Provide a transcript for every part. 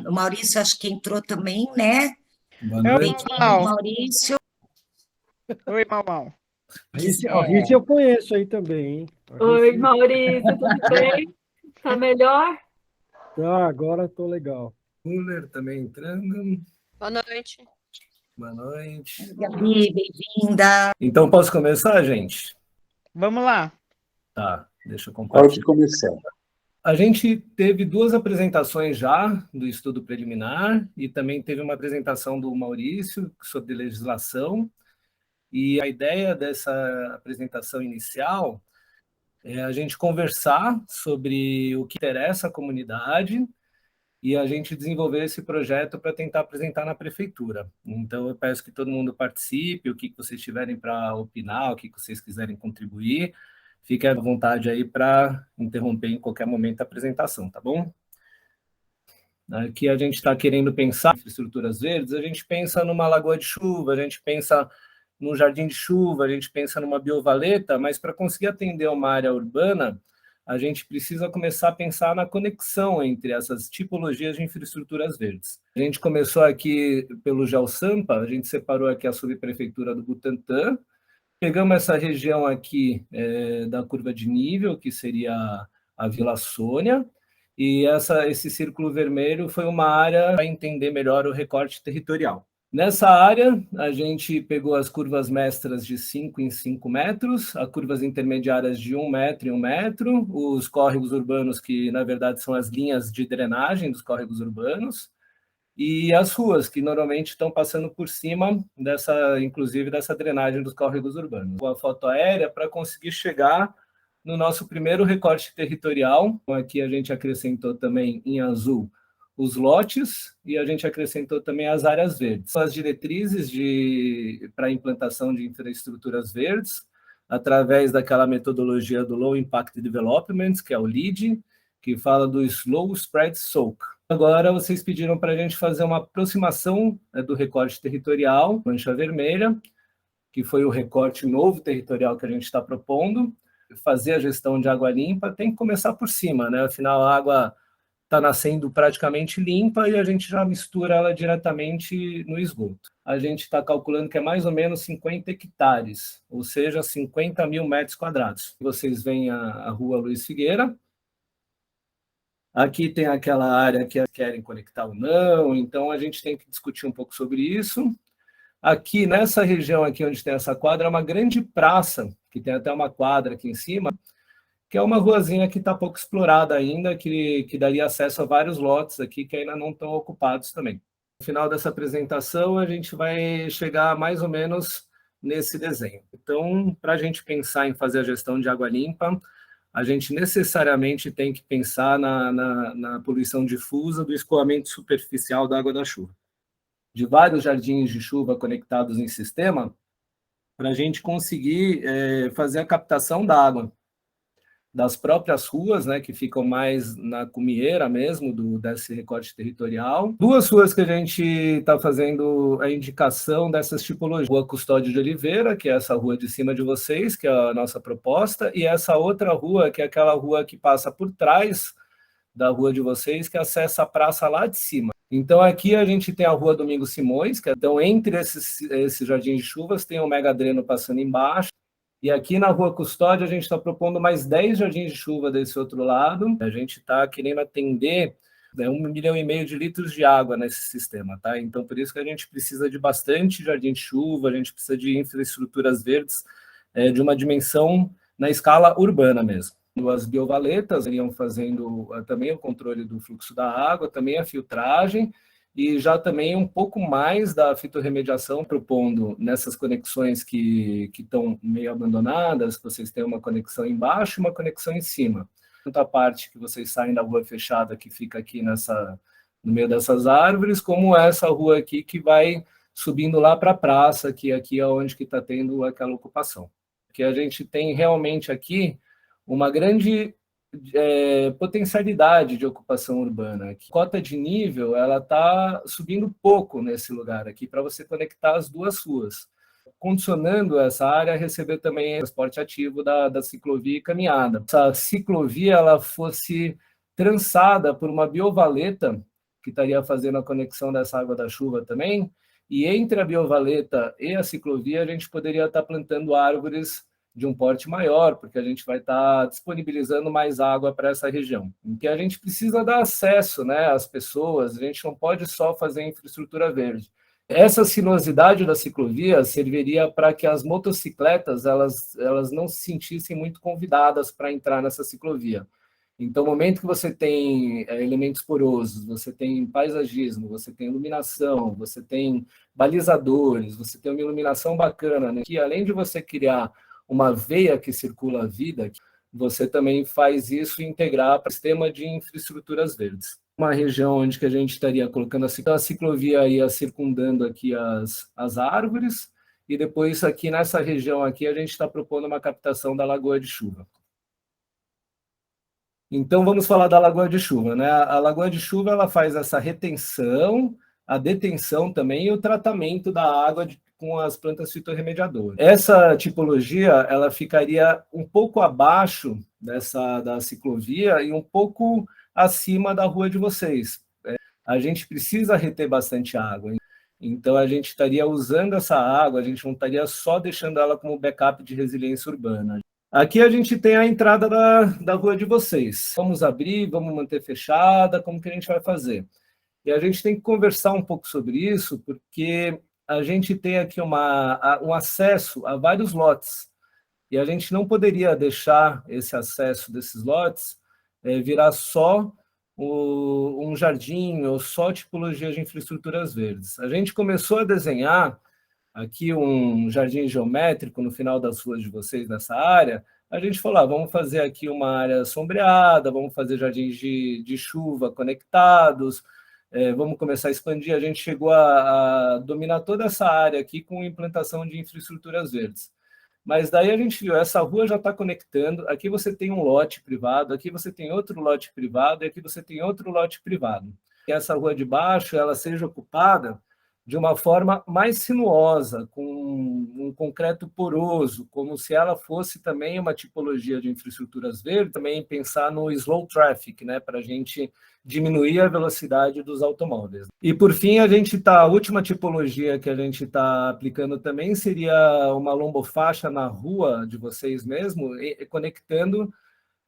O Maurício acho que entrou também, né? Boa Oi, noite. Bem-vindo, Mau. Maurício. Oi, Mau. A Rita eu conheço aí também, hein? A Oi, Rita, Maurício, tudo bem? Tá melhor? tá, agora tô legal. Muller também entrando. Boa noite. Boa noite. Gabi, bem-vinda. Então, posso começar, gente? Vamos lá. Tá, deixa eu Pode compartilhar. começar. A gente teve duas apresentações já do estudo preliminar e também teve uma apresentação do Maurício sobre legislação. E a ideia dessa apresentação inicial é a gente conversar sobre o que interessa à comunidade e a gente desenvolver esse projeto para tentar apresentar na prefeitura. Então, eu peço que todo mundo participe, o que vocês tiverem para opinar, o que vocês quiserem contribuir, fiquem à vontade aí para interromper em qualquer momento a apresentação, tá bom? Aqui a gente está querendo pensar em infraestruturas verdes, a gente pensa numa lagoa de chuva, a gente pensa num jardim de chuva, a gente pensa numa biovaleta, mas para conseguir atender uma área urbana, a gente precisa começar a pensar na conexão entre essas tipologias de infraestruturas verdes. A gente começou aqui pelo GeoSampa, a gente separou aqui a subprefeitura do Butantã, pegamos essa região aqui da curva de nível, que seria a Vila Sônia, e esse círculo vermelho foi uma área para entender melhor o recorte territorial. Nessa área, a gente pegou as curvas mestras de 5 em 5 metros, as curvas intermediárias de 1 metro em 1 metro, os córregos urbanos, que na verdade são as linhas de drenagem dos córregos urbanos, e as ruas, que normalmente estão passando por cima inclusive dessa drenagem dos córregos urbanos. A foto aérea para conseguir chegar no nosso primeiro recorte territorial. Aqui a gente acrescentou também em azul os lotes e a gente acrescentou também as áreas verdes. As diretrizes para a implantação de infraestruturas verdes, através daquela metodologia do Low Impact Development, que é o LEED, que fala do Slow Spread Soak. Agora, vocês pediram para a gente fazer uma aproximação do recorte territorial, mancha vermelha, que foi o recorte novo territorial que a gente está propondo. Fazer a gestão de água limpa tem que começar por cima, né? Afinal, a água está nascendo praticamente limpa e a gente já mistura ela diretamente no esgoto. A gente está calculando que é mais ou menos 50 hectares, ou seja, 50 mil metros quadrados. Vocês veem a rua Luiz Figueira. Aqui tem aquela área que querem conectar ou não, então a gente tem que discutir um pouco sobre isso. Aqui, nessa região aqui onde tem essa quadra, é uma grande praça, que tem até uma quadra aqui em cima, que é uma ruazinha que está pouco explorada ainda, que daria acesso a vários lotes aqui que ainda não estão ocupados também. No final dessa apresentação, a gente vai chegar mais ou menos nesse desenho. Então, para a gente pensar em fazer a gestão de água limpa, a gente necessariamente tem que pensar na poluição difusa do escoamento superficial da água da chuva. De vários jardins de chuva conectados em sistema, para a gente conseguir fazer a captação da água das próprias ruas, né, que ficam mais na cumieira mesmo desse recorte territorial. Duas ruas que a gente está fazendo a indicação dessas tipologias. Rua Custódio de Oliveira, que é essa rua de cima de vocês, que é a nossa proposta, e essa outra rua, que é aquela rua que passa por trás da rua de vocês, que acessa a praça lá de cima. Então, aqui a gente tem a rua Domingos Simões, que então, entre esses jardins de chuvas, tem o Mega Dreno passando embaixo. E aqui na Rua Custódia, a gente está propondo mais 10 jardins de chuva desse outro lado. A gente está querendo atender 1,5 milhão de litros de água nesse sistema, tá? Então, por isso que a gente precisa de bastante jardim de chuva, a gente precisa de infraestruturas verdes de uma dimensão na escala urbana mesmo. As biovaletas iriam fazendo também o controle do fluxo da água, também a filtragem, e já também um pouco mais da fitorremediação, propondo nessas conexões que estão meio abandonadas, vocês têm uma conexão embaixo e uma conexão em cima. Tanto a parte que vocês saem da rua fechada, que fica aqui no meio dessas árvores, como essa rua aqui que vai subindo lá para a praça, que aqui é onde está tendo aquela ocupação. Que a gente tem realmente aqui uma grande potencialidade de ocupação urbana. A cota de nível ela está subindo pouco nesse lugar aqui para você conectar as duas ruas, condicionando essa área a receber também o transporte ativo da ciclovia e caminhada. Essa ciclovia ela fosse trançada por uma biovaleta que estaria fazendo a conexão dessa água da chuva também, e entre a Biovaleta e a ciclovia a gente poderia estar plantando árvores de um porte maior, porque a gente vai estar disponibilizando mais água para essa região. Em que a gente precisa dar acesso, né, às pessoas, a gente não pode só fazer infraestrutura verde. Essa sinuosidade da ciclovia serviria para que as motocicletas elas não se sentissem muito convidadas para entrar nessa ciclovia. Então, no momento que você tem elementos porosos, você tem paisagismo, você tem iluminação, você tem balizadores, você tem uma iluminação bacana, né, que além de você criar uma veia que circula a vida, você também faz isso integrar para o sistema de infraestruturas verdes. Uma região onde que a gente estaria colocando a ciclovia ia circundando aqui as árvores, e depois aqui nessa região aqui a gente está propondo uma captação da Lagoa de Chuva. Então vamos falar da Lagoa de Chuva, né? A Lagoa de Chuva ela faz essa retenção, a detenção também e o tratamento da água com as plantas fitorremediadoras. Essa tipologia ela ficaria um pouco abaixo da ciclovia e um pouco acima da rua de vocês. A gente precisa reter bastante água, então a gente estaria usando essa água, a gente não estaria só deixando ela como backup de resiliência urbana. Aqui a gente tem a entrada da rua de vocês. Vamos abrir, vamos manter fechada, como que a gente vai fazer? E a gente tem que conversar um pouco sobre isso, porque a gente tem aqui um acesso a vários lotes, e a gente não poderia deixar esse acesso desses lotes virar só um jardim ou só tipologia de infraestruturas verdes. A gente começou a desenhar aqui um jardim geométrico no final das ruas de vocês nessa área. A gente falou, vamos fazer aqui uma área sombreada, vamos fazer jardins de chuva conectados, vamos começar a expandir. A gente chegou a dominar toda essa área aqui com implantação de infraestruturas verdes. Mas daí a gente viu, essa rua já está conectando, aqui você tem um lote privado, aqui você tem outro lote privado, e aqui você tem outro lote privado. Que essa rua de baixo ela seja ocupada de uma forma mais sinuosa, com um concreto poroso, como se ela fosse também uma tipologia de infraestruturas verdes, também pensar no slow traffic, né, para a gente diminuir a velocidade dos automóveis. E, por fim, a última tipologia que a gente está aplicando também seria uma lombofaixa na rua de vocês mesmo, conectando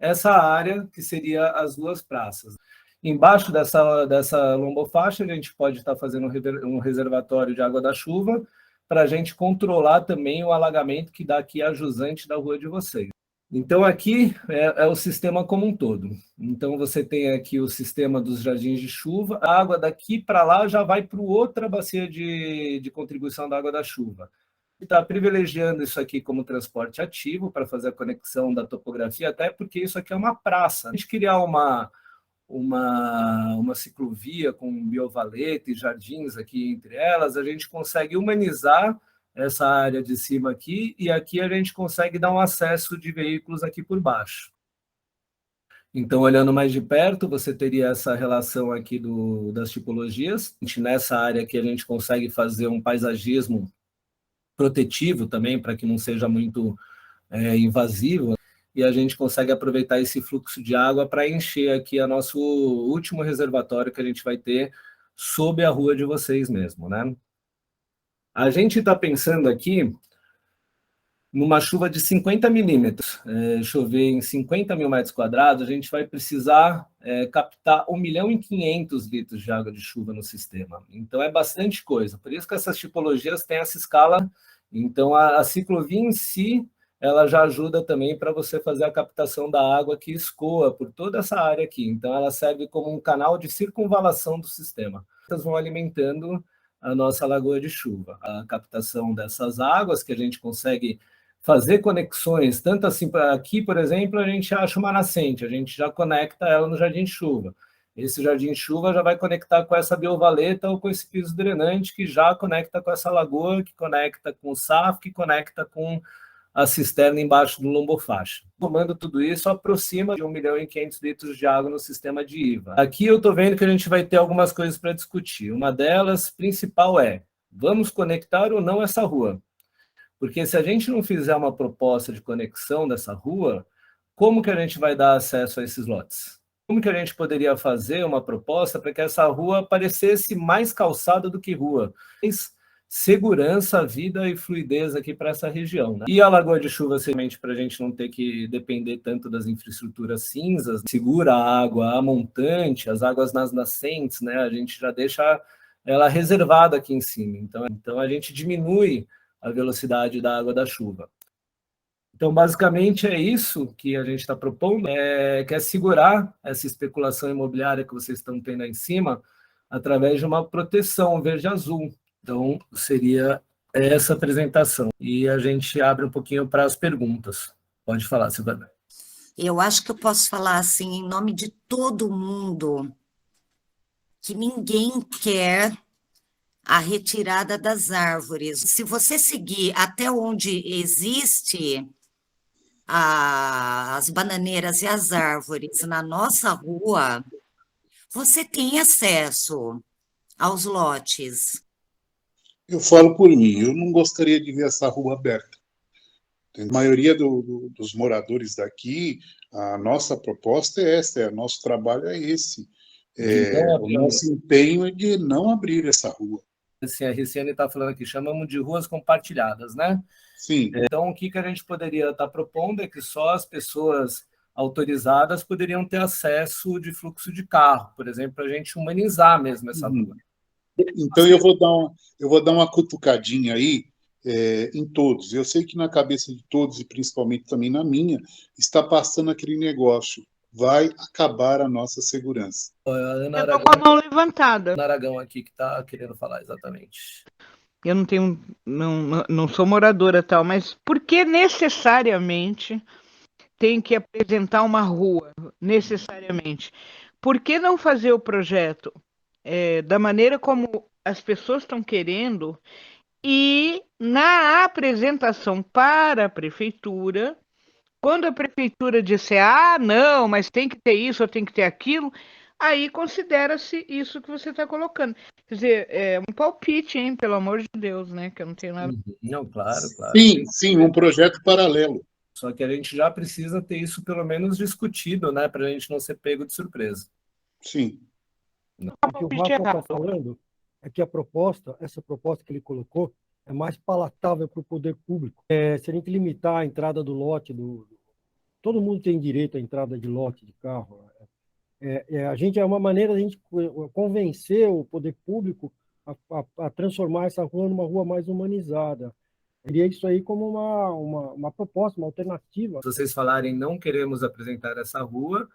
essa área que seria as duas praças. Embaixo dessa lombofaixa, a gente pode estar fazendo um reservatório de água da chuva para a gente controlar também o alagamento que dá aqui a jusante da rua de vocês. Então, aqui é o sistema como um todo. Então, você tem aqui o sistema dos jardins de chuva. A água daqui para lá já vai para outra bacia de contribuição da água da chuva. Está privilegiando isso aqui como transporte ativo para fazer a conexão da topografia, até porque isso aqui é uma praça. A gente criar uma ciclovia com biovaleta e jardins aqui entre elas, a gente consegue humanizar essa área de cima aqui, e aqui a gente consegue dar um acesso de veículos aqui por baixo. Então, olhando mais de perto, você teria essa relação aqui das tipologias. Nessa área aqui a gente consegue fazer um paisagismo protetivo também, para que não seja muito invasivo, e a gente consegue aproveitar esse fluxo de água para encher aqui o nosso último reservatório que a gente vai ter sob a rua de vocês mesmo, né? A gente está pensando aqui numa chuva de 50 milímetros. Chover em 50 mil metros quadrados, a gente vai precisar captar 1.500.000 litros de água de chuva no sistema. Então, é bastante coisa. Por isso que essas tipologias têm essa escala. Então, a ciclovia em si, ela já ajuda também para você fazer a captação da água que escoa por toda essa área aqui. Então, ela serve como um canal de circunvalação do sistema. Elas vão alimentando a nossa lagoa de chuva. A captação dessas águas que a gente consegue fazer conexões, tanto assim, aqui, por exemplo, a gente acha uma nascente, a gente já conecta ela no jardim de chuva. Esse jardim de chuva já vai conectar com essa biovaleta ou com esse piso drenante, que já conecta com essa lagoa, que conecta com o SAF, que conecta com a cisterna embaixo do lombofaixa. Tomando tudo isso, aproxima de 1.500.000 litros de água no sistema de IVA. Aqui eu estou vendo que a gente vai ter algumas coisas para discutir. Uma delas, principal, vamos conectar ou não essa rua? Porque se a gente não fizer uma proposta de conexão dessa rua, como que a gente vai dar acesso a esses lotes? Como que a gente poderia fazer uma proposta para que essa rua parecesse mais calçada do que rua? Mais segurança, vida e fluidez aqui para essa região, né? E a Lagoa de Chuva, simplesmente para a gente não ter que depender tanto das infraestruturas cinzas, segura a água, a montante, as águas nas nascentes, né? A gente já deixa ela reservada aqui em cima. Então a gente diminui a velocidade da água da chuva. Então, basicamente, é isso que a gente está propondo, que é segurar essa especulação imobiliária que vocês estão tendo aí em cima através de uma proteção verde-azul. Então, seria essa apresentação. E a gente abre um pouquinho para as perguntas. Pode falar, Silvana. Eu acho que eu posso falar assim, em nome de todo mundo, que ninguém quer a retirada das árvores. Se você seguir até onde existe as bananeiras e as árvores na nossa rua, você tem acesso aos lotes. Eu falo por mim, eu não gostaria de ver essa rua aberta. A maioria dos moradores daqui, a nossa proposta é essa, nosso trabalho é esse. O nosso empenho é de não abrir essa rua. Assim, a Riciane está falando aqui, chamamos de ruas compartilhadas, né? Sim. Então, o que a gente poderia estar propondo é que só as pessoas autorizadas poderiam ter acesso de fluxo de carro, por exemplo, para a gente humanizar mesmo essa rua. Então, eu vou dar uma cutucadinha aí em todos. Eu sei que na cabeça de todos, e principalmente também na minha, está passando aquele negócio. Vai acabar a nossa segurança. Eu estou com a mão levantada. Ana Aragão aqui que está querendo falar exatamente. Eu não sou moradora tal, mas por que necessariamente tem que apresentar uma rua? Necessariamente. Por que não fazer o projeto da maneira como as pessoas estão querendo e na apresentação para a prefeitura, quando a prefeitura disser, não, mas tem que ter isso ou tem que ter aquilo, aí considera-se isso que você está colocando. Quer dizer, é um palpite, hein, pelo amor de Deus, né, que eu não tenho nada... Não, claro. Sim, um projeto paralelo. Só que a gente já precisa ter isso pelo menos discutido, né, para a gente não ser pego de surpresa. Sim. O que o Rafa está falando é que essa proposta que ele colocou, é mais palatável para o poder público. Se a gente limitar a entrada do lote, todo mundo tem direito à entrada de lote de carro. É uma maneira de a gente convencer o poder público a transformar essa rua numa rua mais humanizada. Eu queria isso aí como uma proposta, uma alternativa. Se vocês falarem não queremos apresentar essa rua,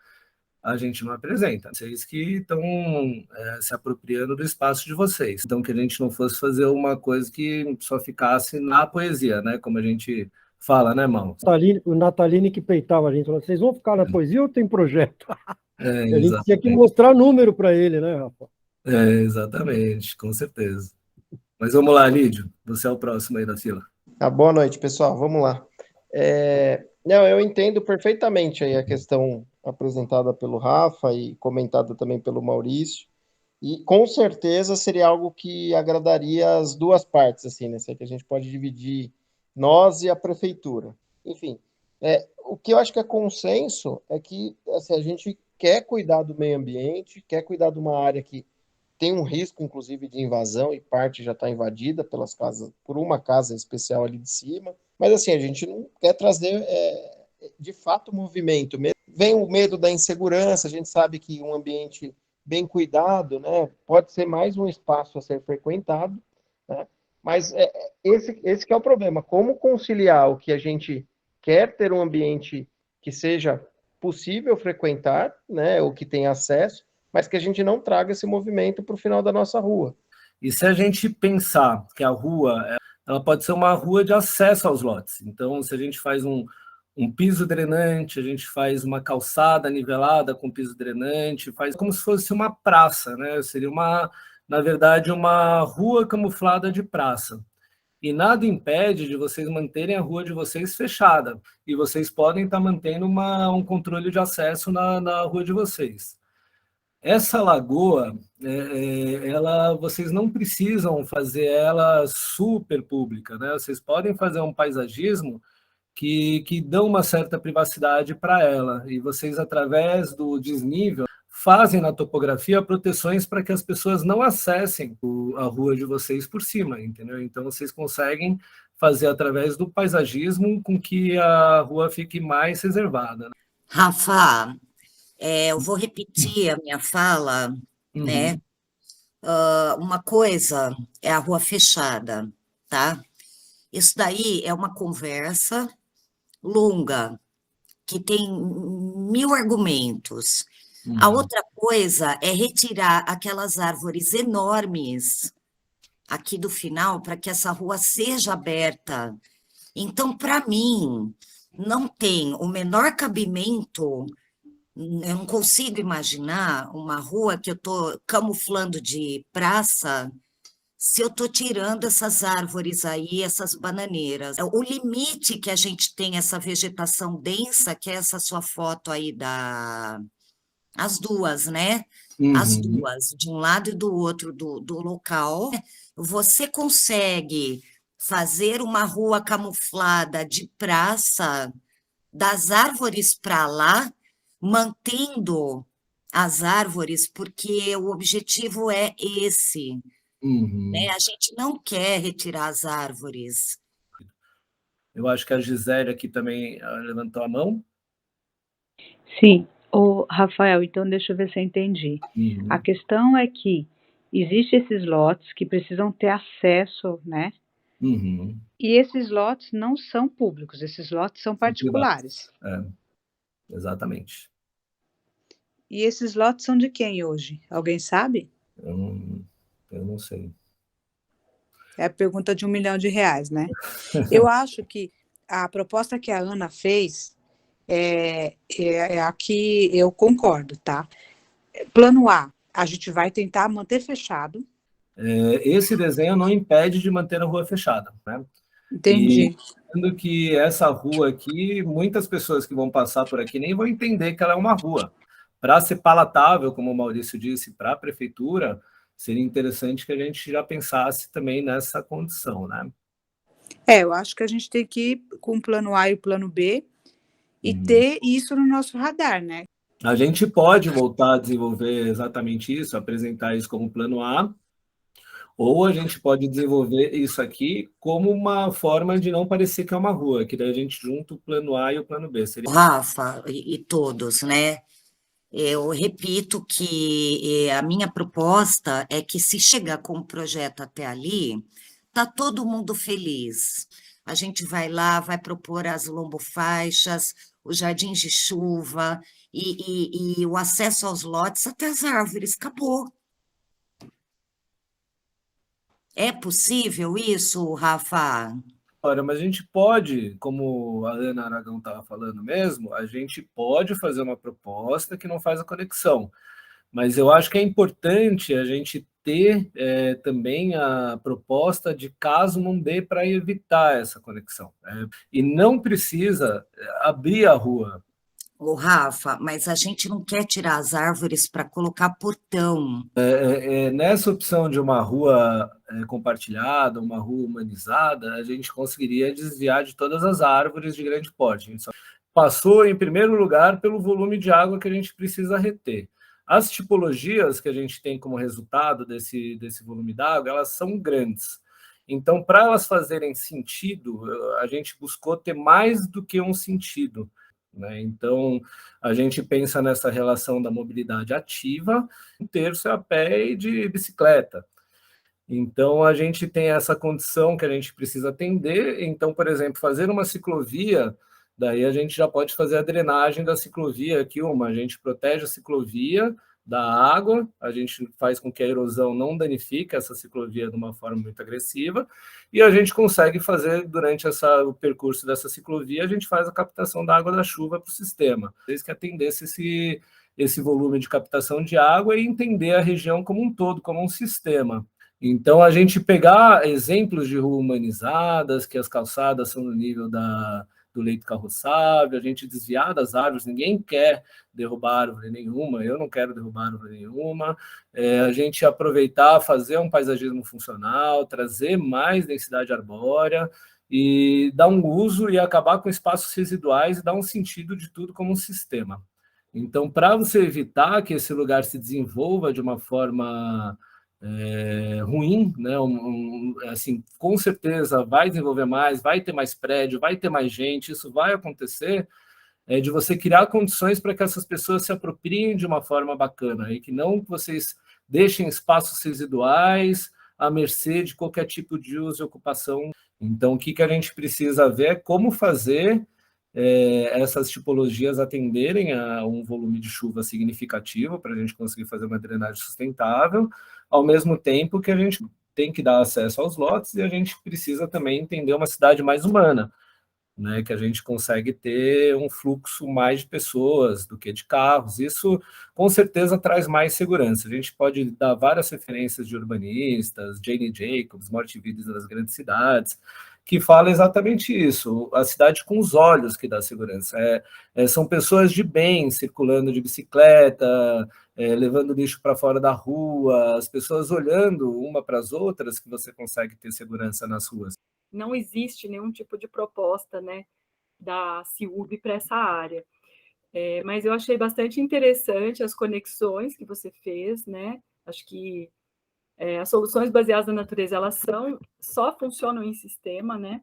a gente não apresenta. Vocês que estão se apropriando do espaço de vocês. Então, que a gente não fosse fazer uma coisa que só ficasse na poesia, né? Como a gente fala, né, irmão? O Natalini que peitava a gente, falou, vocês vão ficar na poesia ou tem projeto? A gente Exatamente. tinha que mostrar número para ele, né, Rafa? Exatamente, com certeza. Mas vamos lá, Lídio. Você é o próximo aí da fila. Boa noite, pessoal. Vamos lá. Não, eu entendo perfeitamente aí a questão apresentada pelo Rafa e comentada também pelo Maurício, e com certeza seria algo que agradaria as duas partes, assim, né? Que a gente pode dividir nós e a prefeitura. Enfim, o que eu acho que é consenso é que assim, a gente quer cuidar do meio ambiente, quer cuidar de uma área que tem um risco, inclusive, de invasão, e parte já está invadida pelas casas, por uma casa especial ali de cima, mas assim, a gente não quer trazer de fato movimento. Vem o medo da insegurança, a gente sabe que um ambiente bem cuidado, né, pode ser mais um espaço a ser frequentado, né, mas esse que é o problema, como conciliar o que a gente quer ter um ambiente que seja possível frequentar, né, ou que tenha acesso, mas que a gente não traga esse movimento para o final da nossa rua. E se a gente pensar que a rua ela pode ser uma rua de acesso aos lotes, então se a gente faz um piso drenante, a gente faz uma calçada nivelada com piso drenante, faz como se fosse uma praça, né? Seria na verdade, uma rua camuflada de praça. E nada impede de vocês manterem a rua de vocês fechada, e vocês podem estar mantendo um controle de acesso na rua de vocês. Essa lagoa, vocês não precisam fazer ela super pública, né? Vocês podem fazer um paisagismo que dão uma certa privacidade para ela. E vocês, através do desnível, fazem na topografia proteções para que as pessoas não acessem a rua de vocês por cima, entendeu? Então, vocês conseguem fazer, através do paisagismo, com que a rua fique mais reservada. Rafa, eu vou repetir a minha fala, né? Uma coisa é a rua fechada, tá? Isso daí é uma conversa longa, que tem 1000 argumentos. A outra coisa é retirar aquelas árvores enormes aqui do final para que essa rua seja aberta. Então, para mim, não tem o menor cabimento. Eu não consigo imaginar uma rua que eu estou camuflando de praça se eu estou tirando essas árvores aí, essas bananeiras. O limite que a gente tem, essa vegetação densa, que é essa sua foto aí as duas, né? As duas, de um lado e do outro do local. Você consegue fazer uma rua camuflada de praça, das árvores para lá, mantendo as árvores, porque o objetivo é esse, né? A gente não quer retirar as árvores. Eu acho que a Gisele aqui também levantou a mão. Sim. Rafael, então deixa eu ver se eu entendi. A questão é que existem esses lotes que precisam ter acesso, né? E esses lotes não são públicos, esses lotes são particulares. Exatamente. E esses lotes são de quem hoje? Alguém sabe? Eu não sei. É a pergunta de R$1 milhão, né? Eu acho que a proposta que a Ana fez é a que eu concordo, tá? Plano A, a gente vai tentar manter fechado. Esse desenho não impede de manter a rua fechada, né? Entendi. E sendo que essa rua aqui, muitas pessoas que vão passar por aqui nem vão entender que ela é uma rua. Para ser palatável, como o Maurício disse, para a prefeitura, seria interessante que a gente já pensasse também nessa condição, né? Eu acho que a gente tem que ir com o plano A e o plano B e ter isso no nosso radar, né? A gente pode voltar a desenvolver exatamente isso, apresentar isso como plano A, ou a gente pode desenvolver isso aqui como uma forma de não parecer que é uma rua, que daí a gente junta o plano A e o plano B. Seria... Rafa e todos, né? Eu repito que a minha proposta é que, se chegar com o projeto até ali, tá todo mundo feliz. A gente vai lá, vai propor as lombofaixas, os jardins de chuva e o acesso aos lotes até as árvores. Acabou. É possível isso, Rafa? Olha, mas a gente pode, como a Ana Aragão estava falando mesmo, a gente pode fazer uma proposta que não faz a conexão. Mas eu acho que é importante a gente ter também a proposta de caso não dê para evitar essa conexão. E não precisa abrir a rua. Ô, Rafa, mas a gente não quer tirar as árvores para colocar portão. Nessa opção de uma rua compartilhada, uma rua humanizada, a gente conseguiria desviar de todas as árvores de grande porte. A gente só passou, em primeiro lugar, pelo volume de água que a gente precisa reter. As tipologias que a gente tem como resultado desse volume d'água, elas são grandes. Então, para elas fazerem sentido, a gente buscou ter mais do que um sentido, né? Então, a gente pensa nessa relação da mobilidade ativa, 1/3 é a pé e de bicicleta. Então, a gente tem essa condição que a gente precisa atender. Então, por exemplo, fazer uma ciclovia, daí a gente já pode fazer a drenagem da ciclovia aqui, a gente protege a ciclovia da água, a gente faz com que a erosão não danifique essa ciclovia de uma forma muito agressiva, e a gente consegue fazer, durante o percurso dessa ciclovia, a gente faz a captação da água da chuva para o sistema, desde que atendesse esse volume de captação de água e entender a região como um todo, como um sistema. Então, a gente pegar exemplos de ruas humanizadas, que as calçadas são no nível do leito carroçável, a gente desviar das árvores, ninguém quer derrubar árvore nenhuma, eu não quero derrubar árvore nenhuma, a gente aproveitar, fazer um paisagismo funcional, trazer mais densidade arbórea, e dar um uso e acabar com espaços residuais e dar um sentido de tudo como um sistema. Então, para você evitar que esse lugar se desenvolva de uma forma ruim, né? Assim, com certeza vai desenvolver mais, vai ter mais prédio, vai ter mais gente, isso vai acontecer, de você criar condições para que essas pessoas se apropriem de uma forma bacana e que não vocês deixem espaços residuais à mercê de qualquer tipo de uso e ocupação. Então, o que a gente precisa ver é como fazer essas tipologias atenderem a um volume de chuva significativo para a gente conseguir fazer uma drenagem sustentável, ao mesmo tempo que a gente tem que dar acesso aos lotes e a gente precisa também entender uma cidade mais humana, né, que a gente consegue ter um fluxo mais de pessoas do que de carros. Isso, com certeza, traz mais segurança. A gente pode dar várias referências de urbanistas, Jane Jacobs, Morte e Vidas das Grandes Cidades, que fala exatamente isso, a cidade com os olhos que dá segurança. São pessoas de bem circulando de bicicleta, levando lixo para fora da rua, as pessoas olhando uma para as outras, que você consegue ter segurança nas ruas. Não existe nenhum tipo de proposta, né, da CIUB para essa área. Mas eu achei bastante interessante as conexões que você fez, né? Acho que as soluções baseadas na natureza, elas só funcionam em sistema, né?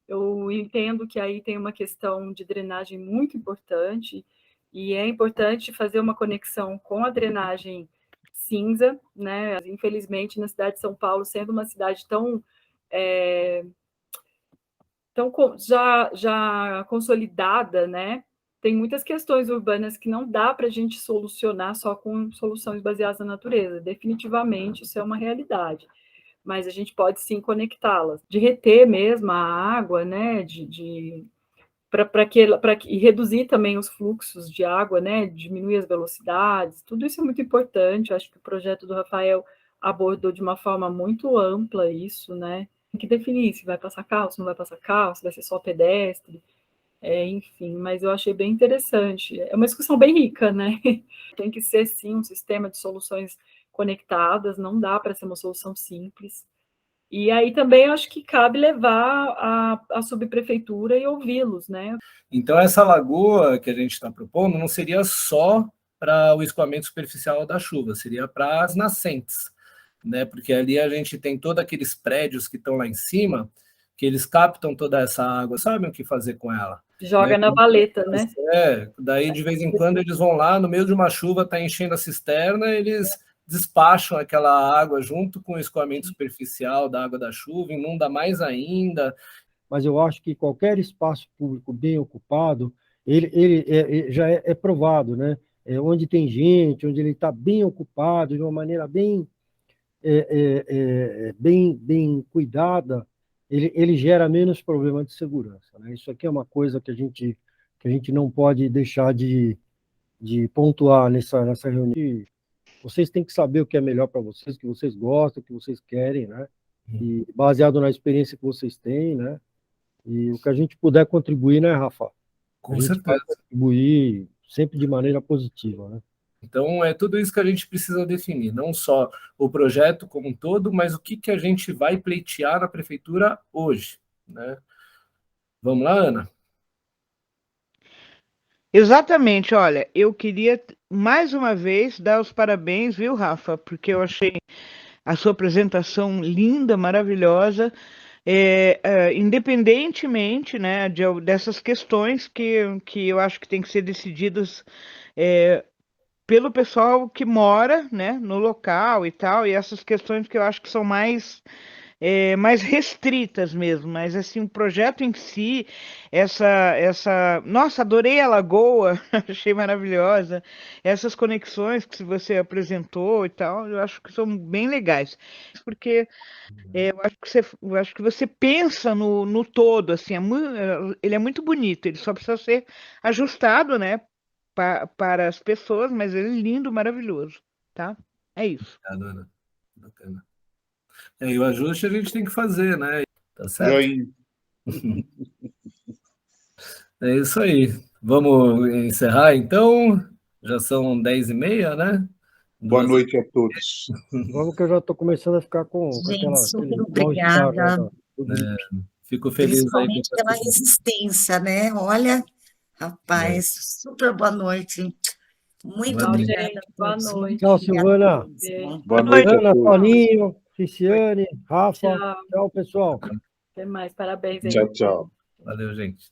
Eu entendo que aí tem uma questão de drenagem muito importante, e é importante fazer uma conexão com a drenagem cinza, né? Infelizmente, na cidade de São Paulo, sendo uma cidade tão já consolidada, né? Tem muitas questões urbanas que não dá para a gente solucionar só com soluções baseadas na natureza. Definitivamente, isso é uma realidade. Mas a gente pode sim conectá-las, de reter mesmo a água, né? E reduzir também os fluxos de água, né? Diminuir as velocidades. Tudo isso é muito importante. Eu acho que o projeto do Rafael abordou de uma forma muito ampla isso, né? Tem que definir se vai passar carro, se não vai passar carro, se vai ser só pedestre, enfim, mas eu achei bem interessante. É uma discussão bem rica, né? Tem que ser, sim, um sistema de soluções conectadas, não dá para ser uma solução simples. E aí também eu acho que cabe levar a subprefeitura e ouvi-los, né? Então, essa lagoa que a gente está propondo não seria só para o escoamento superficial da chuva, seria para as nascentes, né? Porque ali a gente tem todos aqueles prédios que estão lá em cima, que eles captam toda essa água, sabem o que fazer com ela. Joga, né, na valeta, né? Daí de vez em quando eles vão lá, no meio de uma chuva, está enchendo a cisterna, eles despacham aquela água junto com o escoamento superficial da água da chuva, inunda mais ainda. Mas eu acho que qualquer espaço público bem ocupado, ele já é provado, né? Onde tem gente, onde ele está bem ocupado, de uma maneira bem bem cuidada, ele gera menos problema de segurança, né? Isso aqui é uma coisa que a gente não pode deixar de pontuar nessa reunião. Vocês têm que saber o que é melhor para vocês, o que vocês gostam, o que vocês querem, né? E baseado na experiência que vocês têm, né? E o que a gente puder contribuir, né, Rafa? Com certeza. Vai contribuir sempre de maneira positiva, né? Então, é tudo isso que a gente precisa definir, não só o projeto como um todo, mas o que a gente vai pleitear na prefeitura hoje, né? Vamos lá, Ana? Exatamente, olha, eu queria mais uma vez dar os parabéns, viu, Rafa? Porque eu achei a sua apresentação linda, maravilhosa, independentemente, né, dessas questões que eu acho que tem que ser decididas pelo pessoal que mora, né, no local e tal, e essas questões que eu acho que são mais restritas mesmo, mas assim, o projeto em si, nossa, adorei a lagoa, achei maravilhosa, essas conexões que você apresentou e tal, eu acho que são bem legais, porque eu acho que você pensa no todo, assim, ele é muito bonito, ele só precisa ser ajustado, né, para as pessoas, mas ele é lindo, maravilhoso, tá? É isso. Obrigado, Ana. Bacana. E o ajuste a gente tem que fazer, né? Tá certo? Joinha. É isso aí. Vamos encerrar, então? Já são 10h30, né? Boa noite a todos. Vamos que eu já estou começando a ficar com Gente, aquela... super obrigada. Fico feliz aí com Principalmente essa pela resistência, né? Olha, rapaz, super boa noite. Muito Boa noite. obrigada Gente, a boa todos. noite. Tchau, Muito obrigada Silvana. mesmo. Boa noite a Ana, todos. Toninho, Cristiane, Rafa. Tchau. Tchau, pessoal. Até mais. Parabéns aí. Tchau, tchau. Valeu, gente.